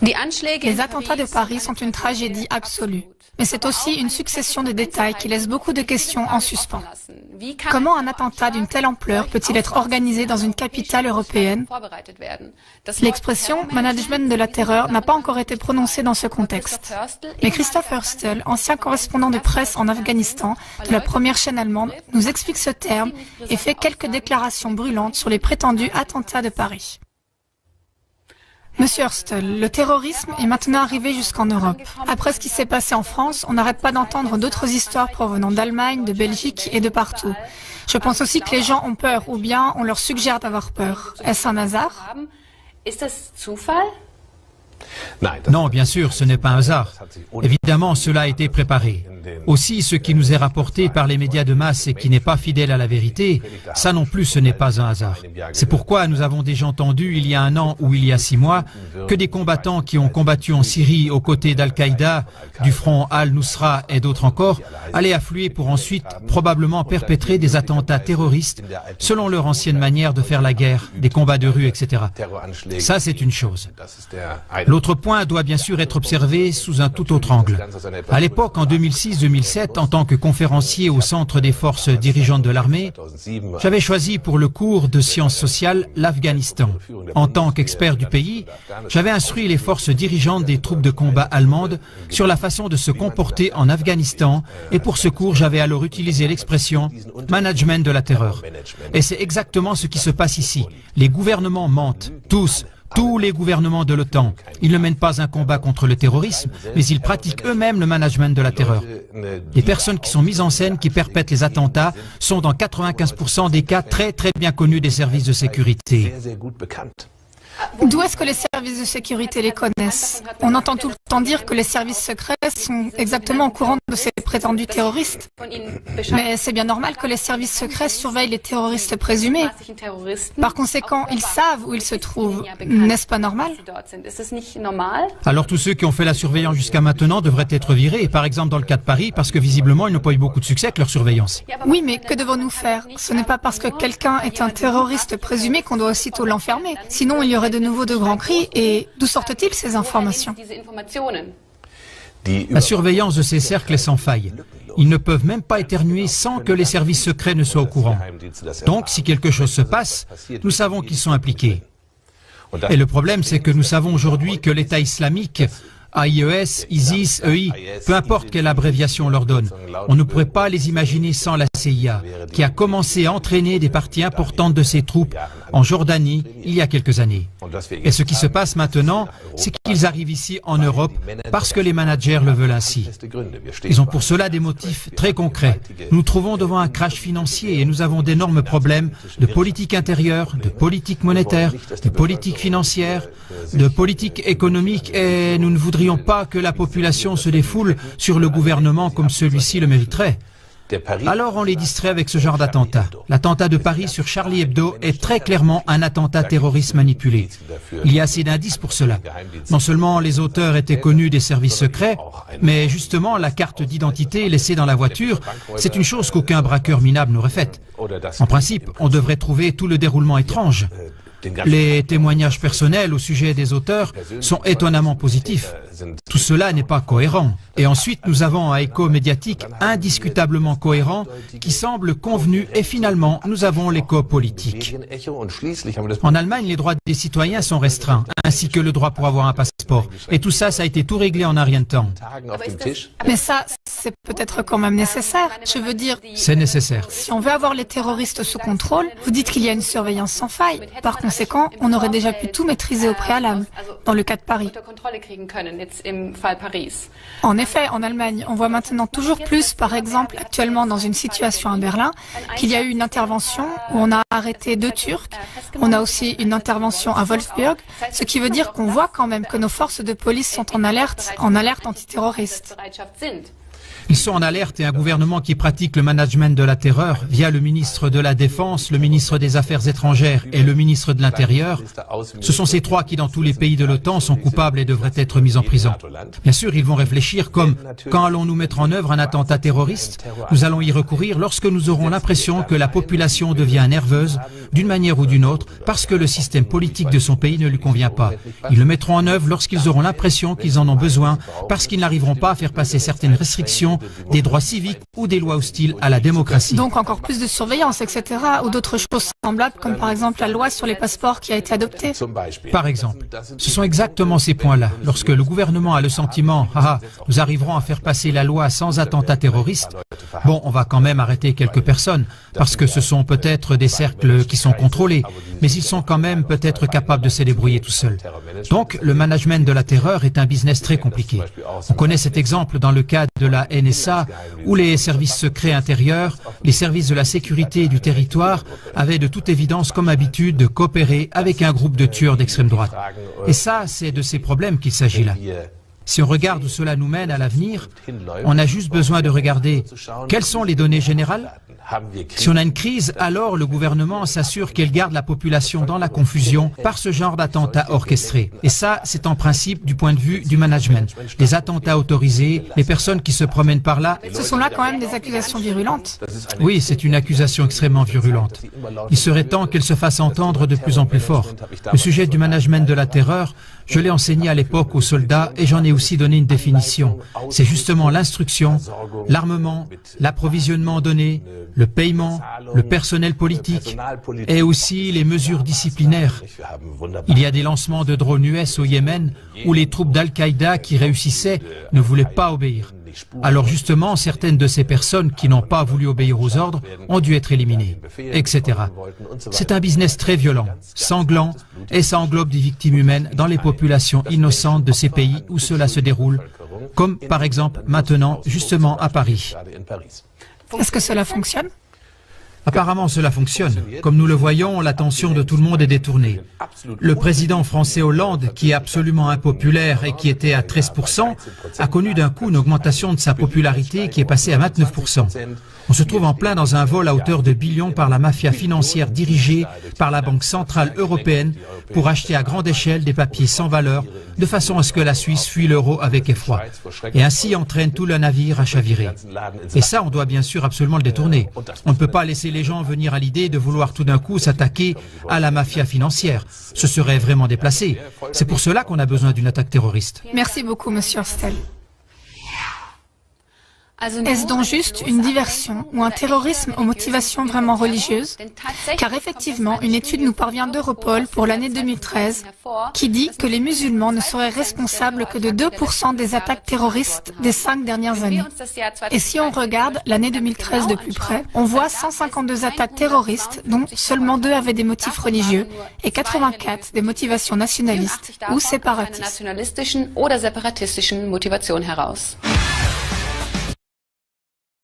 Les attentats de Paris sont une tragédie absolue, mais c'est aussi une succession de détails qui laissent beaucoup de questions en suspens. Comment un attentat d'une telle ampleur peut-il être organisé dans une capitale européenne? L'expression « management de la terreur » n'a pas encore été prononcée dans ce contexte. Mais Christoph Hörstel, ancien correspondant de presse en Afghanistan de la première chaîne allemande, nous explique ce terme et fait quelques déclarations brûlantes sur les prétendus attentats de Paris. Monsieur Hörstel, le terrorisme est maintenant arrivé jusqu'en Europe. Après ce qui s'est passé en France, on n'arrête pas d'entendre d'autres histoires provenant d'Allemagne, de Belgique et de partout. Je pense aussi que les gens ont peur, ou bien on leur suggère d'avoir peur. Est-ce un hasard? Non, bien sûr, ce n'est pas un hasard. Évidemment, cela a été préparé. Aussi, ce qui nous est rapporté par les médias de masse et qui n'est pas fidèle à la vérité, ça non plus, ce n'est pas un hasard. C'est pourquoi nous avons déjà entendu, il y a 1 an ou il y a 6 mois, que des combattants qui ont combattu en Syrie aux côtés d'Al-Qaïda, du front Al-Nusra et d'autres encore, allaient affluer pour ensuite probablement perpétrer des attentats terroristes selon leur ancienne manière de faire la guerre, des combats de rue, etc. Ça, c'est une chose. L'autre point doit bien sûr être observé sous un tout autre angle. À l'époque, en 2006-2007, en tant que conférencier au Centre des forces dirigeantes de l'armée, j'avais choisi pour le cours de sciences sociales l'Afghanistan. En tant qu'expert du pays, j'avais instruit les forces dirigeantes des troupes de combat allemandes sur la façon de se comporter en Afghanistan et pour ce cours, j'avais alors utilisé l'expression « management de la terreur ». Et c'est exactement ce qui se passe ici. Les gouvernements mentent, tous les gouvernements de l'OTAN. Ils ne mènent pas un combat contre le terrorisme, mais ils pratiquent eux-mêmes le management de la terreur. Les personnes qui sont mises en scène, qui perpètrent les attentats, sont dans 95% des cas très bien connus des services de sécurité. D'où est-ce que les services de sécurité les connaissent? On entend tout le temps dire que les services secrets sont exactement au courant de ces prétendus terroristes. Mais c'est bien normal que les services secrets surveillent les terroristes présumés. Par conséquent, ils savent où ils se trouvent. N'est-ce pas normal? Alors tous ceux qui ont fait la surveillance jusqu'à maintenant devraient être virés, par exemple dans le cas de Paris, parce que visiblement ils n'ont pas eu beaucoup de succès avec leur surveillance. Oui, mais que devons-nous faire? Ce n'est pas parce que quelqu'un est un terroriste présumé qu'on doit aussitôt l'enfermer. Sinon, il y aurait de nouveau de grands cris. Et d'où sortent-ils ces informations? La surveillance de ces cercles est sans faille. Ils ne peuvent même pas éternuer sans que les services secrets ne soient au courant. Donc, si quelque chose se passe, nous savons qu'ils sont impliqués. Et le problème, c'est que nous savons aujourd'hui que l'État islamique, AIES, ISIS, EI, peu importe quelle abréviation on leur donne, on ne pourrait pas les imaginer sans la CIA, qui a commencé à entraîner des parties importantes de ses troupes en Jordanie il y a quelques années. Et ce qui se passe maintenant, c'est qu'ils arrivent ici en Europe parce que les managers le veulent ainsi. Ils ont pour cela des motifs très concrets. Nous nous trouvons devant un crash financier et nous avons d'énormes problèmes de politique intérieure, de politique monétaire, de politique financière, de politique économique et nous ne voudrions pas que la population se défoule sur le gouvernement comme celui-ci le mériterait. Alors on les distrait avec ce genre d'attentat. L'attentat de Paris sur Charlie Hebdo est très clairement un attentat terroriste manipulé. Il y a assez d'indices pour cela. Non seulement les auteurs étaient connus des services secrets, mais justement la carte d'identité laissée dans la voiture, c'est une chose qu'aucun braqueur minable n'aurait faite. En principe, on devrait trouver tout le déroulement étrange. Les témoignages personnels au sujet des auteurs sont étonnamment positifs. Tout cela n'est pas cohérent. Et ensuite, nous avons un écho médiatique indiscutablement cohérent qui semble convenu et finalement, nous avons l'écho politique. En Allemagne, les droits des citoyens sont restreints, ainsi que le droit pour avoir un passeport. Et tout ça, ça a été tout réglé en un rien de temps. Mais ça, c'est peut-être quand même nécessaire. Je veux dire... C'est nécessaire. Si on veut avoir les terroristes sous contrôle, vous dites qu'il y a une surveillance sans faille. Par conséquent, on aurait déjà pu tout maîtriser au préalable, dans le cas de Paris. En effet, en Allemagne, on voit maintenant toujours plus, par exemple, actuellement dans une situation à Berlin, qu'il y a eu une intervention où on a arrêté 2 Turcs. On a aussi une intervention à Wolfsburg, ce qui veut dire qu'on voit quand même que nos forces de police sont en alerte antiterroriste. Ils sont en alerte et un gouvernement qui pratique le management de la terreur via le ministre de la Défense, le ministre des Affaires étrangères et le ministre de l'Intérieur, ce sont ces trois qui, dans tous les pays de l'OTAN, sont coupables et devraient être mis en prison. Bien sûr, ils vont réfléchir comme « Quand allons-nous mettre en œuvre un attentat terroriste ? Nous allons y recourir lorsque nous aurons l'impression que la population devient nerveuse, d'une manière ou d'une autre, parce que le système politique de son pays ne lui convient pas. Ils le mettront en œuvre lorsqu'ils auront l'impression qu'ils en ont besoin, parce qu'ils n'arriveront pas à faire passer certaines restrictions, des droits civiques ou des lois hostiles à la démocratie. » Donc encore plus de surveillance, etc. ou d'autres choses semblables, comme par exemple la loi sur les passeports qui a été adoptée. Par exemple, ce sont exactement ces points-là. Lorsque le gouvernement a le sentiment « Ah, nous arriverons à faire passer la loi sans attentat terroriste », bon, on va quand même arrêter quelques personnes, parce que ce sont peut-être des cercles qui sont contrôlés, mais ils sont quand même peut-être capables de se débrouiller tout seuls. Donc, le management de la terreur est un business très compliqué. On connaît cet exemple dans le cas de la NSA, où les services secrets intérieurs, les services de la sécurité du territoire avaient de toute évidence comme habitude de coopérer avec un groupe de tueurs d'extrême droite. Et ça, c'est de ces problèmes qu'il s'agit là. Si on regarde où cela nous mène à l'avenir, on a juste besoin de regarder quelles sont les données générales. Si on a une crise, alors le gouvernement s'assure qu'elle garde la population dans la confusion par ce genre d'attentats orchestrés. Et ça, c'est en principe du point de vue du management. Les attentats autorisés, les personnes qui se promènent par là... Ce sont là quand même des accusations virulentes. Oui, c'est une accusation extrêmement virulente. Il serait temps qu'elle se fasse entendre de plus en plus fort. Le sujet du management de la terreur, je l'ai enseigné à l'époque aux soldats et j'en ai aussi donné une définition. C'est justement l'instruction, l'armement, l'approvisionnement donné, le paiement, le personnel politique et aussi les mesures disciplinaires. Il y a des lancements de drones US au Yémen où les troupes d'Al-Qaïda qui réussissaient ne voulaient pas obéir. Alors justement, certaines de ces personnes qui n'ont pas voulu obéir aux ordres ont dû être éliminées, etc. C'est un business très violent, sanglant, et ça englobe des victimes humaines dans les populations innocentes de ces pays où cela se déroule, comme par exemple maintenant, justement à Paris. Est-ce que cela fonctionne ? Apparemment, cela fonctionne. Comme nous le voyons, l'attention de tout le monde est détournée. Le président français Hollande, qui est absolument impopulaire et qui était à 13%, a connu d'un coup une augmentation de sa popularité qui est passée à 29%. On se trouve en plein dans un vol à hauteur de billions par la mafia financière dirigée par la Banque centrale européenne pour acheter à grande échelle des papiers sans valeur, de façon à ce que la Suisse fuit l'euro avec effroi, et ainsi entraîne tout le navire à chavirer. Et ça, on doit bien sûr absolument le détourner. On ne peut pas laisser les gens venir à l'idée de vouloir tout d'un coup s'attaquer à la mafia financière. Ce serait vraiment déplacé. C'est pour cela qu'on a besoin d'une attaque terroriste. Merci beaucoup, Monsieur Stel. Est-ce donc juste une diversion ou un terrorisme aux motivations vraiment religieuses? Car effectivement, une étude nous parvient d'Europol pour l'année 2013 qui dit que les musulmans ne seraient responsables que de 2% des attaques terroristes des 5 dernières années. Et si on regarde l'année 2013 de plus près, on voit 152 attaques terroristes dont seulement 2 avaient des motifs religieux et 84 des motivations nationalistes ou séparatistes.